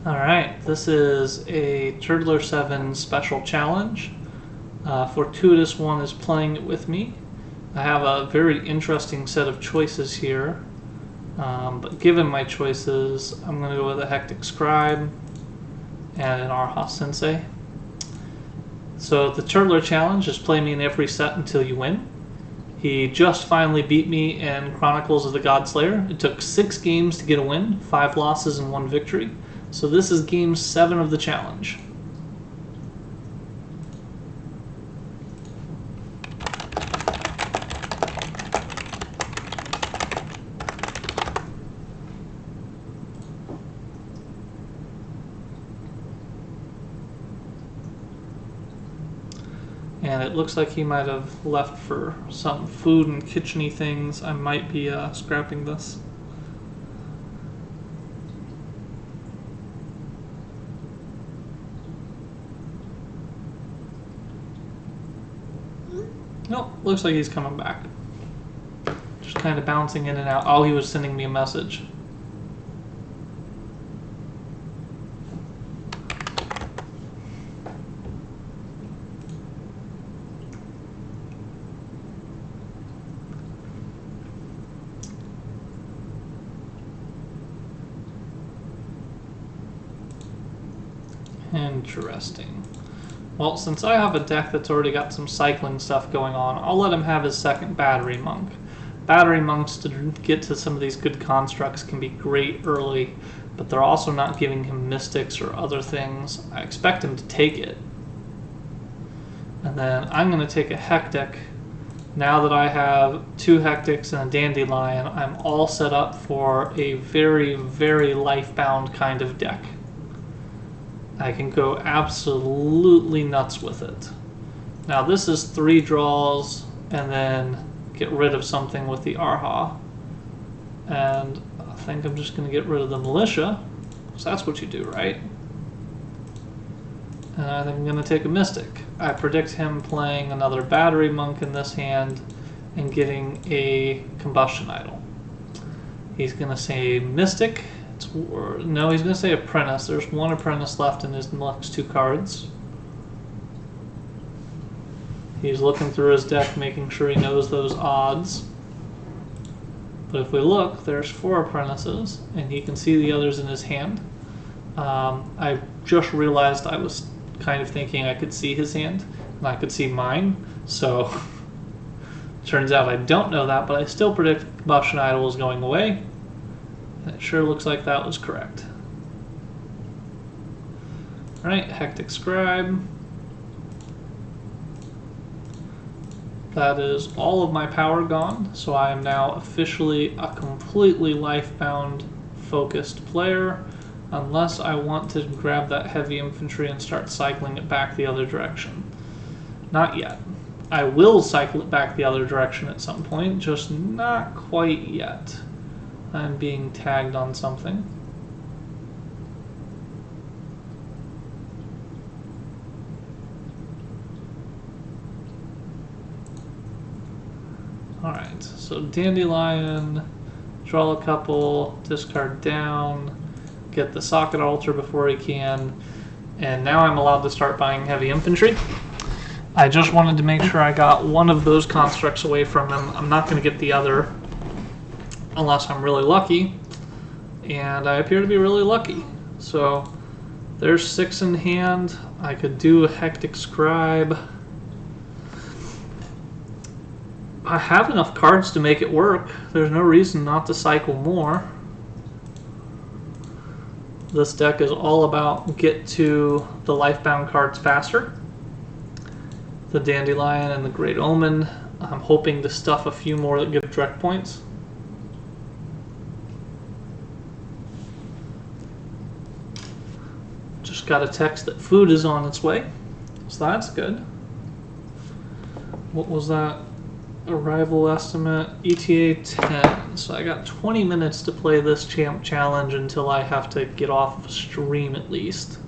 Alright, this is a Turtler7 special challenge. FortuitousOne is playing it with me. I have a very interesting set of choices here, but given my choices, I'm going to go with a Hectic Scribe and an Arha Sensei. So the Turtler challenge is play me in every set until you win. He just finally beat me in Chronicles of the Godslayer. It took 6 games to get a win, 5 losses and 1 victory. So this is game 7 of the challenge. And it looks like he might have left for some food and kitchen-y things. I might be scrapping this. Nope, looks like he's coming back. Just kind of bouncing in and out. Oh, he was sending me a message. Interesting. Well, since I have a deck that's already got some cycling stuff going on, I'll let him have his second Battery Monk. Battery Monks, to get to some of these good constructs, can be great early, but they're also not giving him Mystics or other things. I expect him to take it. And then I'm going to take a Hectic. Now that I have 2 Hectics and a Dandelion, I'm all set up for a very, very life-bound kind of deck. I can go absolutely nuts with it. Now this is 3 draws and then get rid of something with the Arha. And I think I'm just going to get rid of the Militia, because that's what you do, right? And I think I'm going to take a Mystic. I predict him playing another Battery Monk in this hand and getting a Combustion Idol. He's going to say Mystic. No, he's going to say Apprentice. There's 1 Apprentice left in his next 2 cards. He's looking through his deck, making sure he knows those odds. But if we look, there's 4 Apprentices, and he can see the others in his hand. I just realized I was kind of thinking I could see his hand, and I could see mine. So, turns out I don't know that, but I still predict Combustion Idol is going away. It sure looks like that was correct. Alright, Hectic Scribe. That is all of my power gone, so I am now officially a completely life-bound focused player, unless I want to grab that heavy infantry and start cycling it back the other direction. Not yet. I will cycle it back the other direction at some point, just not quite yet. I'm being tagged on something. Alright, so Dandelion, draw a couple, discard down, get the Socket Altar before he can, and now I'm allowed to start buying heavy infantry. I just wanted to make sure I got one of those constructs away from him. I'm not going to get the other unless I'm really lucky, and I appear to be really lucky. So there's 6 in hand. I could do a Hectic Scribe. I have enough cards to make it work. There's no reason not to cycle more. This deck is all about get to the lifebound cards faster. The Dandelion and the Great Omen, I'm hoping to stuff a few more that give direct points. Just got a text that food is on its way, so that's good. What was that? Arrival estimate, ETA 10. So I got 20 minutes to play this champ challenge until I have to get off of stream at least.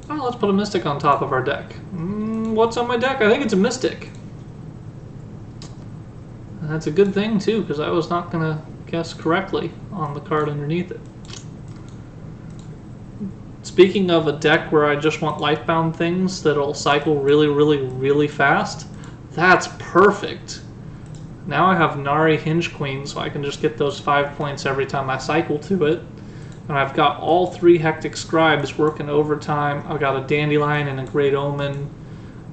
Oh, let's put a Mystic on top of our deck. What's on my deck? I think it's a Mystic. And that's a good thing too, because I was not going to guess correctly on the card underneath it. Speaking of a deck where I just want lifebound things that'll cycle really, really, really fast, that's perfect. Now I have Nari Hinge Queen, so I can just get those 5 points every time I cycle to it. And I've got all 3 Hectic Scribes working overtime. I've got a Dandelion and a Great Omen.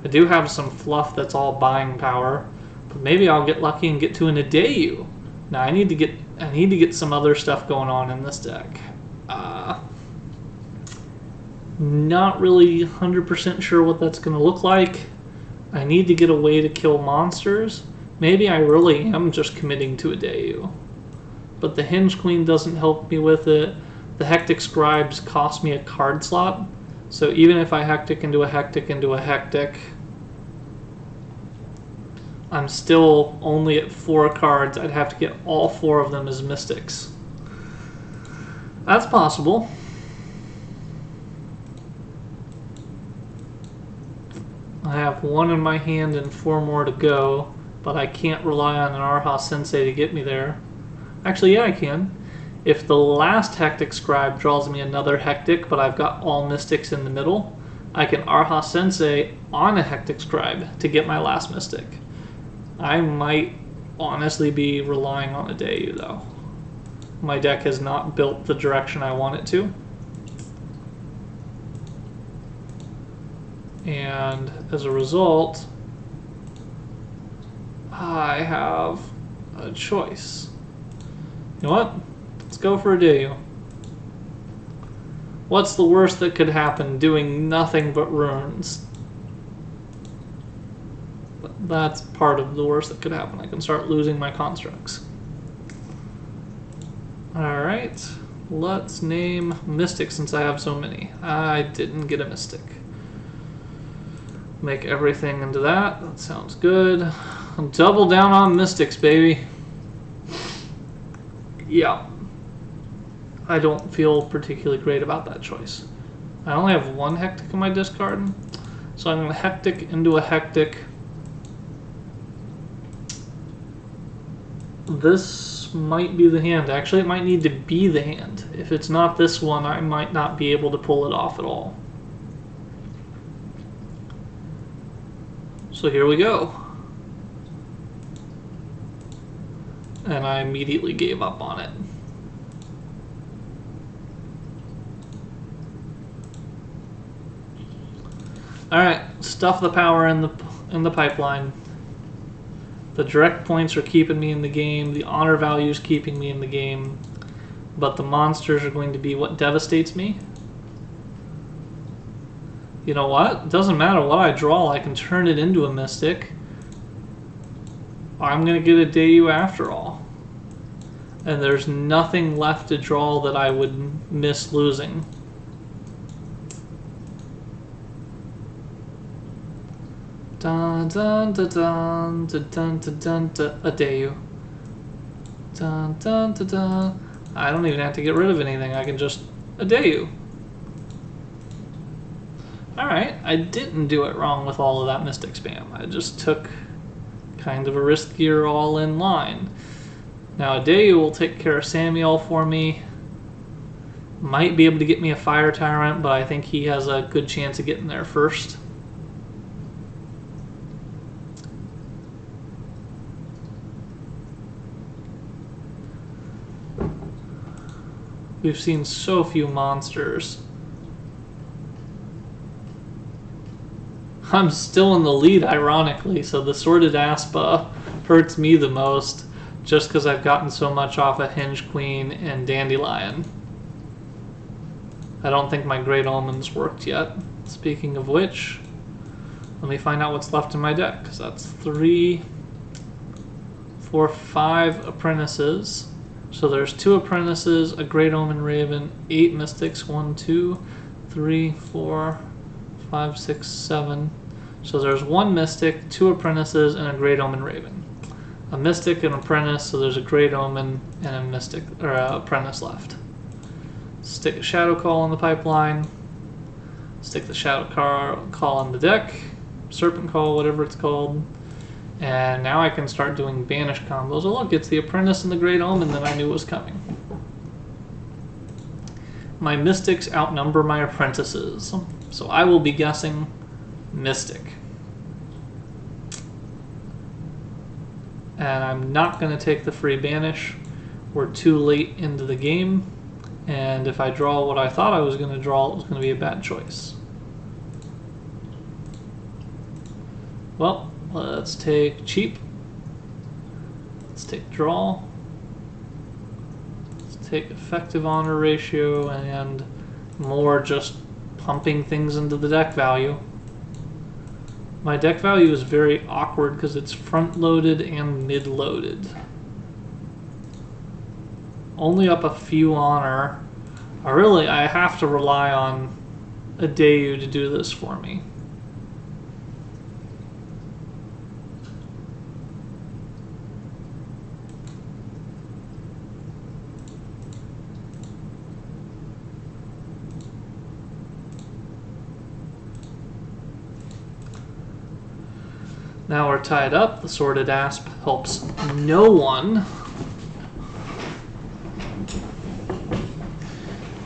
I do have some fluff that's all buying power, but maybe I'll get lucky and get to an Adeyu. Now I need to get some other stuff going on in this deck. Not really 100% sure what that's going to look like. I need to get a way to kill monsters. Maybe I really am just committing to Adeyu. But the Hinge Queen doesn't help me with it. The Hectic Scribes cost me a card slot. So even if I Hectic into a Hectic into a Hectic, I'm still only at 4 cards. I'd have to get all 4 of them as Mystics. That's possible. I have 1 in my hand and 4 more to go, but I can't rely on an Arha Sensei to get me there. Actually, yeah, I can. If the last Hectic Scribe draws me another Hectic, but I've got all Mystics in the middle, I can Arha Sensei on a Hectic Scribe to get my last Mystic. I might honestly be relying on Adeyu, though. My deck has not built the direction I want it to. And as a result, I have a choice. You know what? Let's go for Adeyu. What's the worst that could happen? Doing nothing but runes. That's part of the worst that could happen. I can start losing my constructs. Alright, let's name Mystic since I have so many. I didn't get a Mystic. Make everything into that. That sounds good. Double down on Mystics, baby. Yeah. I don't feel particularly great about that choice. I only have 1 Hectic in my discard, so I'm going to Hectic into a Hectic. This might be the hand. Actually, it might need to be the hand. If it's not this one, I might not be able to pull it off at all. So here we go. And I immediately gave up on it. Alright, stuff the power in the pipeline. The direct points are keeping me in the game, the honor value is keeping me in the game, but the monsters are going to be what devastates me. You know what? It doesn't matter what I draw, I can turn it into a Mystic. I'm going to get a Adeyu after all. And there's nothing left to draw that I would miss losing. Dun dun dun dun dun dun dun dun dun. Adeyu. Dun dun dun dun. I don't even have to get rid of anything, I can just Adeyu. Alright, I didn't do it wrong with all of that Mystic spam. I just took kind of a riskier all-in line. Now Adeyu will take care of Samuel for me. Might be able to get me a Fire Tyrant, but I think he has a good chance of getting there first. We've seen so few monsters. I'm still in the lead, ironically, so the Sordid Aspa hurts me the most just because I've gotten so much off of Hinge Queen and Dandelion. I don't think my Great Omen's worked yet. Speaking of which, let me find out what's left in my deck, because that's 3, 4, 5 apprentices. So there's 2 apprentices, a Great Omen Raven, 8 Mystics, 1, 2, 3, 4, 5, 6, 7. So there's 1 Mystic, 2 apprentices, and a Great Omen Raven. A Mystic and apprentice, so there's a Great Omen and a Mystic or a apprentice left. Stick a Shadow Call in the pipeline. Stick the Shadow Call in the deck. Serpent Call, whatever it's called. And now I can start doing banish combos. Oh look, it's the Apprentice and the Great Omen that I knew was coming. My Mystics outnumber my Apprentices, so I will be guessing Mystic. And I'm not going to take the free banish. We're too late into the game, and if I draw what I thought I was going to draw, it was going to be a bad choice. Well, let's take cheap. Let's take draw. Let's take effective honor ratio and more just pumping things into the deck value. My deck value is very awkward because it's front-loaded and mid-loaded. Only up a few honor. I have to rely on a Dayu to do this for me. Now we're tied up. The Sordid Asp helps no one.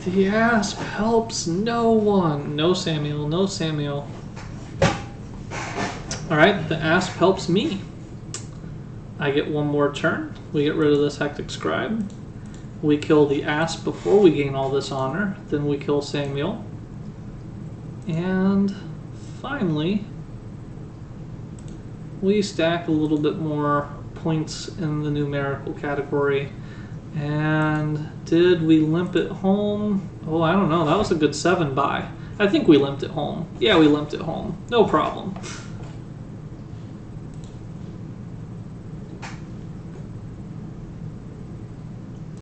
The Asp helps no one. No Samuel, no Samuel. Alright, the Asp helps me. I get one more turn. We get rid of this Hectic Scribe. We kill the Asp before we gain all this honor. Then we kill Samuel. And finally, we stack a little bit more points in the numerical category. And did we limp it home? Oh, I don't know. That was a good 7 buy. I think we limped it home. Yeah, we limped it home. No problem.